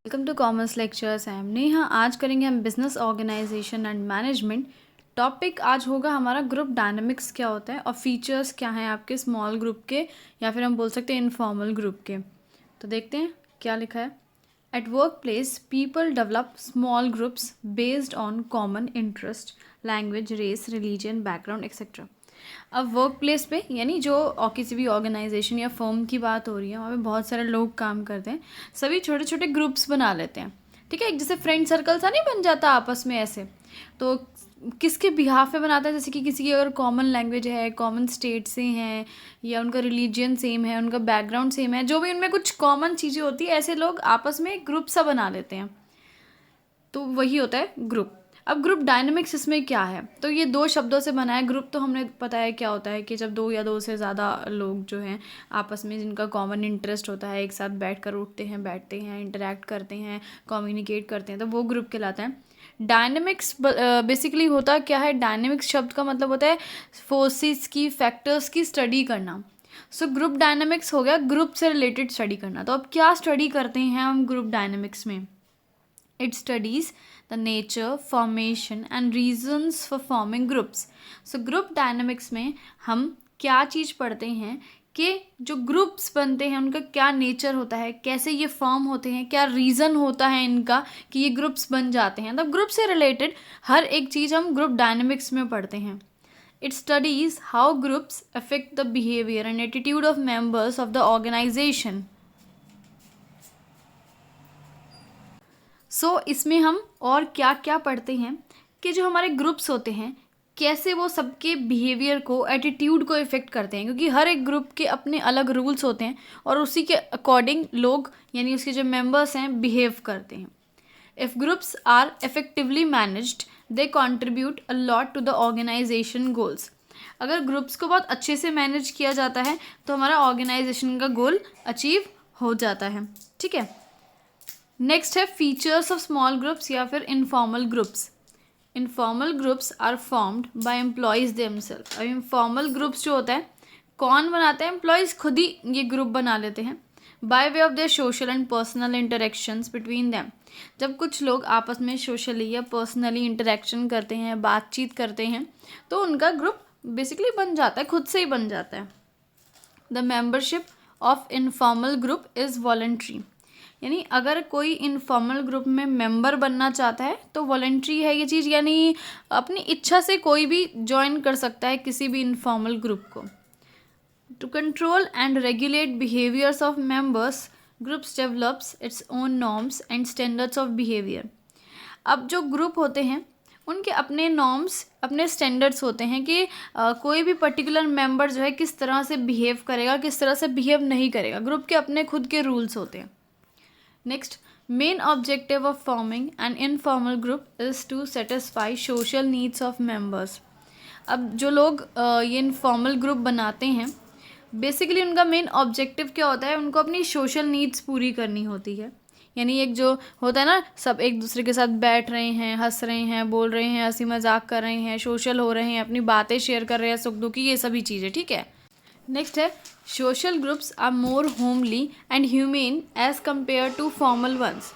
Welcome to commerce lectures. I am Neha. आज करेंगे हम business organisation and management. Topic आज होगा हमारा ग्रुप डायनामिक्स क्या होता है और फीचर्स क्या हैं आपके स्मॉल ग्रुप के, या फिर हम बोल सकते हैं इनफॉर्मल ग्रुप के। तो देखते हैं क्या लिखा है। At work place people develop small groups based on common interest, language, race, religion, background etcetera. अब वर्क प्लेस पे यानी जो किसी भी ऑर्गेनाइजेशन या फर्म की बात हो रही है, वहाँ पे बहुत सारे लोग काम करते हैं। सभी छोटे छोटे ग्रुप्स बना लेते हैं, ठीक है। एक जैसे फ्रेंड सर्कल सा नहीं बन जाता आपस में ऐसे, तो किसके बिहाफ में बनाता है, जैसे कि किसी की अगर कॉमन लैंग्वेज है, कॉमन स्टेट से हैं, या उनका रिलीजन सेम है, उनका बैकग्राउंड सेम है, जो भी उनमें कुछ कॉमन चीज़ें होती है, ऐसे लोग आपस में एक ग्रुप सा बना लेते हैं, तो वही होता है ग्रुप। अब ग्रुप डायनामिक्स इसमें क्या है, तो ये दो शब्दों से बना है। ग्रुप तो हमने पता है क्या होता है कि जब दो या दो से ज़्यादा लोग जो हैं आपस में जिनका कॉमन इंटरेस्ट होता है, एक साथ बैठकर उठते हैं, बैठते हैं, इंटरेक्ट करते हैं, कम्युनिकेट करते हैं, तो वो ग्रुप कहलाता है। डायनेमिक्स बेसिकली होता क्या है, डायनेमिक्स शब्द का मतलब होता है फोर्सेस की, फैक्टर्स की स्टडी करना। सो ग्रुप डायनेमिक्स हो गया ग्रुप से रिलेटेड स्टडी करना। तो अब क्या स्टडी करते हैं हम ग्रुप डायनेमिक्स में? It studies the nature, formation and reasons for forming groups. So group dynamics में हम क्या चीज़ पढ़ते हैं कि जो ग्रुप्स बनते हैं उनका क्या नेचर होता है, कैसे ये फॉर्म होते हैं, क्या रीज़न होता है इनका कि ये ग्रुप्स बन जाते हैं। मतलब ग्रुप से रिलेटेड हर एक चीज़ हम ग्रुप डायनेमिक्स में पढ़ते हैं। It studies how groups affect the behavior and attitude of members of the organization. इसमें हम और क्या क्या पढ़ते हैं कि जो हमारे ग्रुप्स होते हैं कैसे वो सबके बिहेवियर को, एटीट्यूड को इफ़ेक्ट करते हैं, क्योंकि हर एक ग्रुप के अपने अलग रूल्स होते हैं और उसी के अकॉर्डिंग लोग यानी उसके जो मेंबर्स हैं बिहेव करते हैं। If groups are effectively managed they contribute a lot to the organisation goals. अगर ग्रुप्स को बहुत अच्छे से मैनेज किया जाता है तो हमारा ऑर्गेनाइजेशन का गोल अचीव हो जाता है, ठीक है। नेक्स्ट है फीचर्स ऑफ स्मॉल ग्रुप्स या फिर informal groups. Informal groups are formed by employees themselves. अब इनफॉर्मल ग्रुप्स जो होता है कौन बनाते हैं? एम्प्लॉयज़ खुद ही ये ग्रुप बना लेते हैं। By way of their social and personal interactions between them. जब कुछ लोग आपस में सोशली या पर्सनली इंटरेक्शन करते हैं, बातचीत करते हैं, तो उनका ग्रुप बेसिकली बन जाता है, खुद से ही बन जाता है। The membership of informal group is voluntary. यानी अगर कोई इनफॉर्मल ग्रुप में मेंबर बनना चाहता है तो वॉलंटरी है ये चीज़, यानी अपनी इच्छा से कोई भी ज्वाइन कर सकता है किसी भी इनफॉर्मल ग्रुप को। To control and regulate behaviours of members groups develops its own norms and standards of behaviour. अब जो ग्रुप होते हैं उनके अपने नॉर्म्स, अपने स्टैंडर्ड्स होते हैं कि कोई भी पर्टिकुलर मेंबर जो है किस तरह से बिहेव करेगा, किस तरह से बिहेव नहीं करेगा। ग्रुप के अपने खुद के रूल्स होते हैं। Next, main objective of forming an informal group is to satisfy social needs of members. अब जो लोग ये इनफॉर्मल ग्रुप बनाते हैं बेसिकली उनका मेन ऑब्जेक्टिव क्या होता है? उनको अपनी सोशल नीड्स पूरी करनी होती है। यानी एक जो होता है ना, सब एक दूसरे के साथ बैठ रहे हैं, हंस रहे हैं, बोल रहे हैं, हंसी मजाक कर रहे हैं, सोशल हो रहे हैं, अपनी बातें शेयर कर रहे हैं, सुख दुख की, ये सभी चीज़ें, ठीक है। नेक्स्ट है social groups are more homely and humane as compare to formal ones.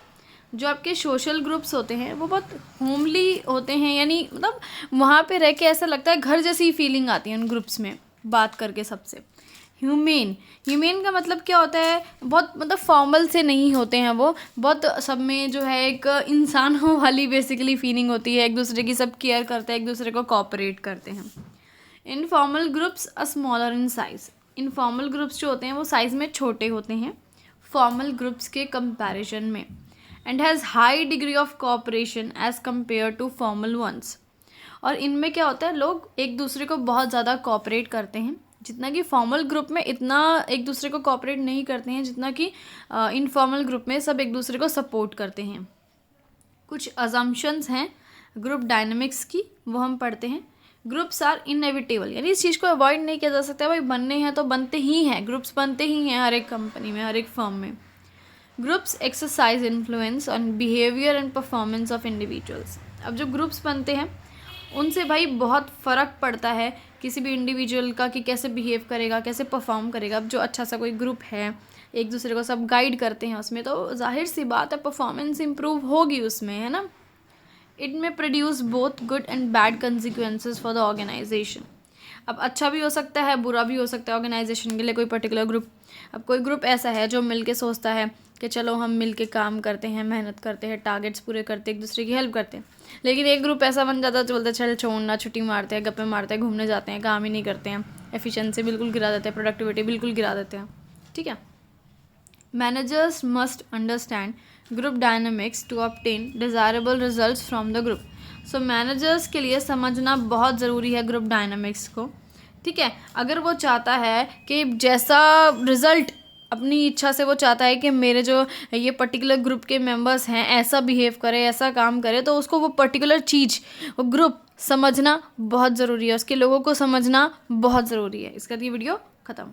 जो आपके सोशल ग्रुप्स होते हैं वो बहुत होमली होते हैं, यानी मतलब वहाँ पे रह के ऐसा लगता है घर जैसी फीलिंग आती है उन ग्रुप्स में बात करके सबसे। ह्यूमेन, ह्यूमेन का मतलब क्या होता है? बहुत मतलब फॉर्मल से नहीं होते हैं वो, बहुत सब में जो है एक इंसानों वाली बेसिकली फीलिंग होती है, एक दूसरे की सब केयर करते हैं, एक दूसरे को कोऑपरेट करते हैं। Informal groups are smaller in size. Informal groups जो होते हैं वो साइज़ में छोटे होते हैं फॉर्मल ग्रुप्स के कंपैरिजन में, and has high degree of cooperation as compare to formal ones. और इनमें क्या होता है, लोग एक दूसरे को बहुत ज़्यादा कोऑपरेट करते हैं, जितना कि फॉर्मल ग्रुप में इतना एक दूसरे को कोऑपरेट नहीं करते हैं जितना कि इनफॉर्मल ग्रुप में सब एक दूसरे को सपोर्ट करते हैं। कुछ अजम्पशंस हैं ग्रुप डायनामिक्स की, वो हम पढ़ते हैं। ग्रुप्स आर इनएविटेबल, यानी इस चीज़ को अवॉइड नहीं किया जा सकता, भाई बनने हैं तो बनते ही हैं, ग्रुप्स बनते ही हैं हर एक कंपनी में, हर एक फर्म में। Groups exercise influence on behaviour and performance of individuals. अब जो ग्रुप्स बनते हैं उनसे भाई बहुत फ़र्क पड़ता है किसी भी इंडिविजुअल का कि कैसे बिहेव करेगा, कैसे परफॉर्म करेगा। अब जो अच्छा सा कोई ग्रुप है, एक दूसरे को सब गाइड करते हैं उसमें, तो जाहिर सी बात है परफॉर्मेंस इम्प्रूव होगी उसमें, है ना। It may produce both good and bad consequences for the organisation. अब अच्छा भी हो सकता है, बुरा भी हो सकता है ऑर्गेनाइजेशन के लिए कोई पर्टिकुलर ग्रुप। अब कोई ग्रुप ऐसा है जो मिलके सोचता है कि चलो हम मिलके काम करते हैं, मेहनत करते हैं, टारगेट्स पूरे करते हैं, एक दूसरे की हेल्प करते हैं। लेकिन एक ग्रुप ऐसा बन जाता है तो बोलते हैं चल छोड़ना, छुट्टी मारते हैं, गप्पे मारते हैं, घूमने जाते हैं, काम ही नहीं करते हैं, एफिशिएंसी बिल्कुल गिरा देते हैं, प्रोडक्टिविटी बिल्कुल गिरा देते हैं। ठीक है। Managers must understand group dynamics to obtain desirable results from the group. So managers के लिए समझना बहुत ज़रूरी है ग्रुप डायनामिक्स को। ठीक है। अगर वो चाहता है कि जैसा रिज़ल्ट अपनी इच्छा से वो चाहता है कि मेरे जो ये पर्टिकुलर ग्रुप के मेंबर्स हैं ऐसा बिहेव करे, ऐसा काम करे, तो उसको वो पर्टिकुलर चीज़, वो ग्रुप समझना बहुत ज़रूरी है, उसके लोगों को समझना बहुत ज़रूरी है। इसके बाद ये वीडियो ख़त्म।